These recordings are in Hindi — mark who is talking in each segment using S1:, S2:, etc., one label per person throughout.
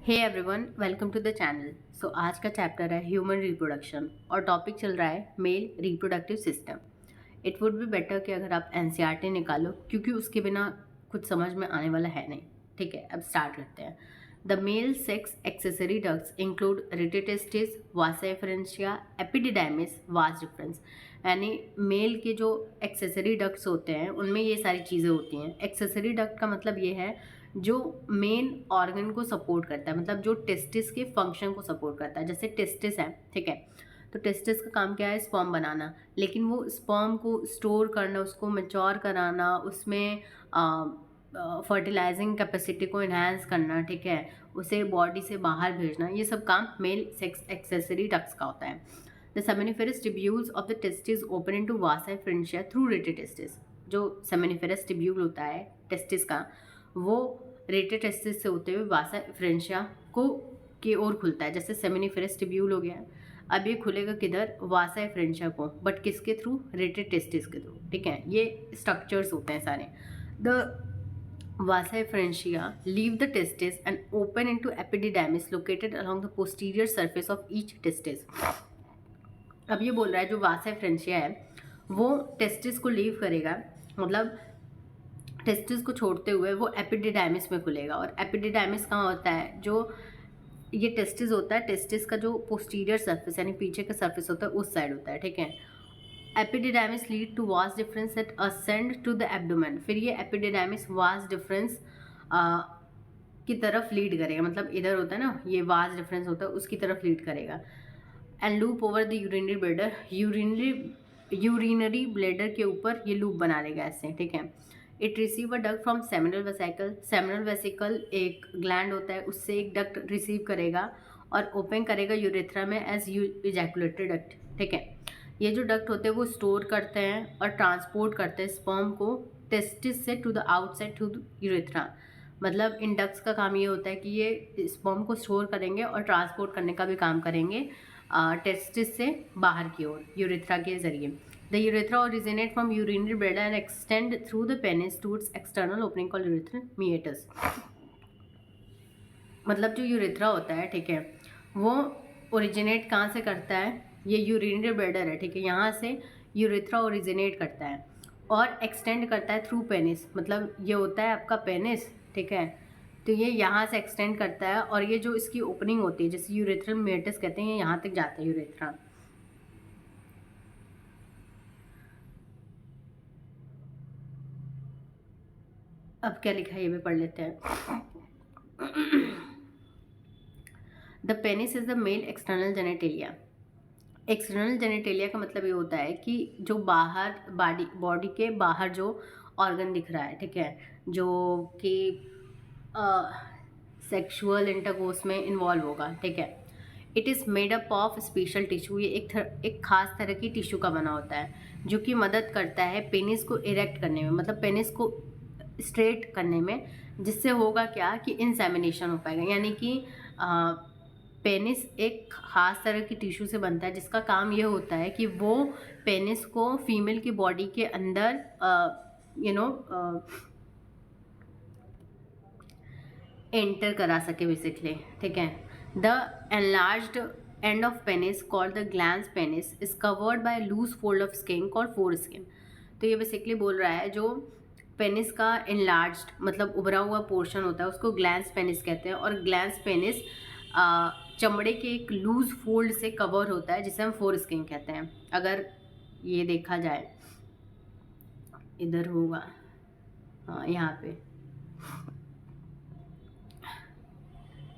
S1: Hey everyone, welcome to the channel. So आज का चैप्टर है ह्यूमन रिप्रोडक्शन और टॉपिक चल रहा है male reproductive system. It would be better कि अगर आप एनसीईआरटी निकालो, क्योंकि उसके बिना कुछ समझ में आने वाला है नहीं। ठीक है, अब स्टार्ट करते हैं। The male sex accessory ducts include rete testis, Vasa efferentia, epididymis, vas deferens. यानी मेल के जो एक्सेसरी डक्ट्स होते हैं उनमें ये सारी चीज़ें होती हैं। एक्सेसरी डक्ट का मतलब ये है जो मेन ऑर्गन को सपोर्ट करता है, मतलब जो टेस्टिस के फंक्शन को सपोर्ट करता है। जैसे टेस्टिस है, ठीक है, तो टेस्टिस का काम क्या है? स्पर्म बनाना। लेकिन वो स्पर्म को स्टोर करना, उसको मैच्योर कराना, उसमें फर्टिलाइजिंग कैपेसिटी को इन्हांस करना, ठीक है, उसे बॉडी से बाहर भेजना, ये सब काम मेल सेक्स एक्सेसरी डक्ट्स का होता है। The seminiferous tubules of the testis open into Vasa efferentia through rete testis. जो सेमिनिफेरस ट्यूब्यूल होता है टेस्टिस का, वो रेटिटेस्टिस से होते हुए वासा एफरेंशिया को की ओर खुलता है। जैसे सेमिनिफेरस ट्यूब्यूल हो गया, अब ये खुलेगा किधर? वासा एफरेंशिया को, बट किसके थ्रू? रेटिटेस्टिस के थ्रू। ठीक है, ये स्ट्रक्चर्स होते हैं सारे। The Vasa efferentia leave the testis and open into epididymis located along the posterior surface of each testis. अब ये बोल रहा है जो वासा एफरेंशिया है वो टेस्टिस को लीव करेगा, मतलब टेस्टिस को छोड़ते हुए वो एपिडिडाइमिस में खुलेगा। और एपिडिडाइमिस कहाँ होता है? जो ये टेस्टिस होता है, टेस्टिस का जो पोस्टीरियर सरफेस यानी पीछे का सरफेस होता है उस साइड होता है। ठीक है, epididymis lead to vas deferens that ascend to the abdomen. फिर ये एपिडिडाइमिस वास डिफरेंस की तरफ लीड करेगा, मतलब इधर होता है ना, ये वास डिफरेंस होता है उसकी तरफ लीड करेगा। And loop over the urinary bladder, urinary bladder के ऊपर ये लूप बना लेगा ऐसे। ठीक है, it receive a duct from seminal vesicle. Seminal vesicle एक ग्लैंड होता है, उससे एक डक्ट रिसीव करेगा और ओपन करेगा यूरेथ्रा में एज इजैकुलेटरी डक्ट। ठीक है, ये जो डक्ट होते हैं वो स्टोर करते हैं और ट्रांसपोर्ट करते हैं स्पर्म को टेस्टिस से to the outside to urethra. मतलब इन डक्ट्स का काम ये होता है कि ये स्पर्म को स्टोर करेंगे और ट्रांसपोर्ट करने का भी काम करेंगे टेस्टिस से बाहर की ओर यूरेथ्रा के जरिए। The urethra originate from urinary bladder and extend through the penis to its external opening called urethral meatus. मतलब जो यूरेथ्रा होता है, ठीक है, वो ओरिजिनेट कहाँ से करता है? ये यूरिनरी ब्लेडर है, ठीक है, यहाँ से यूरेथ्रा ओरिजिनेट करता है और एक्सटेंड करता है थ्रू पेनिस। मतलब ये होता है आपका पेनिस, ठीक है, तो ये यहाँ से एक्सटेंड करता है और ये जो इसकी ओपनिंग होती है जैसे यूरेथ्रल मीएटस कहते हैं, ये यहाँ तक जाता है यूरेथ्रा। अब क्या लिखा है ये भी पढ़ लेते हैं। The penis is the male external genitalia. External genitalia का मतलब ये होता है कि जो बाहर बॉडी के बाहर जो ऑर्गन दिख रहा है, ठीक है, जो कि सेक्सुअल इंटरकोर्स में इन्वॉल्व होगा। ठीक है, it is made up of special tissue. ये एक खास तरह की टिश्यू का बना होता है जो कि मदद करता है पेनिस को इरेक्ट करने में, मतलब पेनिस को स्ट्रेट करने में, जिससे होगा क्या कि इंसेमिनेशन हो पाएगा। यानी कि पेनिस एक खास तरह की टिश्यू से बनता है जिसका काम ये होता है कि वो पेनिस को फीमेल की बॉडी के अंदर एंटर करा सके बेसिकली। ठीक है, the enlarged end of penis called the glans penis is covered by loose fold of skin called foreskin. तो ये बेसिकली बोल रहा है जो पेनिस का एनलार्ज्ड मतलब उभरा हुआ पोर्शन होता है उसको ग्लैंस पेनिस कहते हैं, और ग्लैंस पेनिस चमड़े के एक लूज फोल्ड से कवर होता है जिसे हम फोर स्किन कहते हैं। अगर ये देखा जाए इधर होगा, हाँ यहाँ पे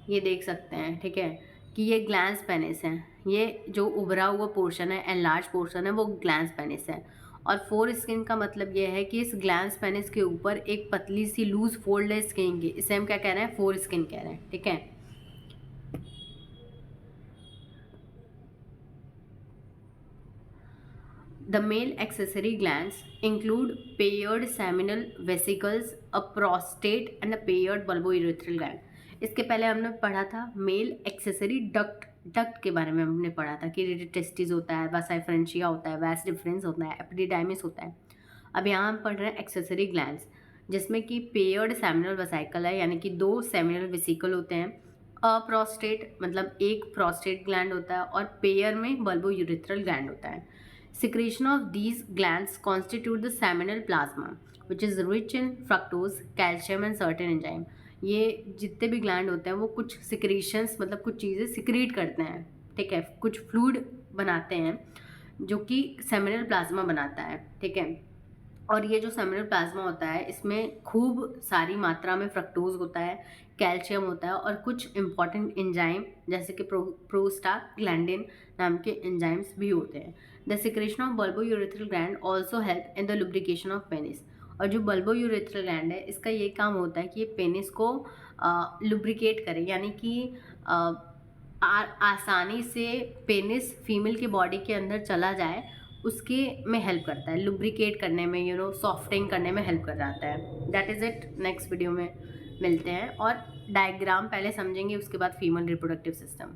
S1: ये देख सकते हैं, ठीक है, कि ये ग्लैंस पेनिस है। ये जो उभरा हुआ पोर्शन है, एनलार्ज पोर्शन है, वो ग्लैंस पेनिस है। और फोर स्किन का मतलब ये है कि इस ग्लैंस पेनिस के ऊपर एक पतली सी लूज फोल्ड है स्किन की, इसे हम क्या कह रहे हैं? फोर स्किन कह रहे हैं। ठीक है, the male accessory glands include paired seminal vesicles, a prostate and a paired bulbourethral gland. इसके पहले हमने पढ़ा था मेल एक्सेसरी डक्ट। डक्ट के बारे में हमने पढ़ा था कि टेस्टिस होता है, वासा एफरेंशिया होता है, वास डिफरेंस होता है, एपिडिडाइमिस होता है। अब यहाँ हम पढ़ रहे हैं एक्सेसरी ग्लैंड्स, जिसमें कि पेयर्ड सेमिनल वेसिकल है, यानी कि दो सेमिनल वेसिकल होते हैं, प्रोस्टेट मतलब एक प्रोस्टेट ग्लैंड होता है और पेयर में बल्बोयूरेथ्रल ग्लैंड होता है. Secretion of these glands constitute the seminal plasma, which is rich in fructose, calcium and certain enzyme. ये जितने भी ग्लैंड होते हैं वो कुछ सिक्रीशंस मतलब कुछ चीज़ें सिक्रीट करते हैं, ठीक है, कुछ फ्लूइड बनाते हैं जो कि सेमिनल प्लाज्मा बनाता है, ठीक है. और ये जो सेमिनल प्लाज्मा होता है इसमें खूब सारी मात्रा में फ्रक्टोज होता है, कैल्शियम होता है और कुछ इंपॉर्टेंट एंजाइम जैसे कि प्रोस्टाग्लैंडिन नाम के एंजाइम्स भी होते हैं. The secretion of bulbourethral gland also help in the lubrication of penis. और जो बल्बोयूरेथ्रल ग्लैंड है इसका ये काम होता है कि ये पेनिस को लुब्रिकेट करे, यानी कि आसानी से पेनिस फीमेल की बॉडी के अंदर चला जाए, उसके में हेल्प करता है, लुब्रिकेट करने में, सॉफ्टिंग करने में हेल्प कर जाता है. That is it. Next video में मिलते हैं और डायग्राम पहले समझेंगे, उसके बाद फीमेल रिप्रोडक्टिव सिस्टम.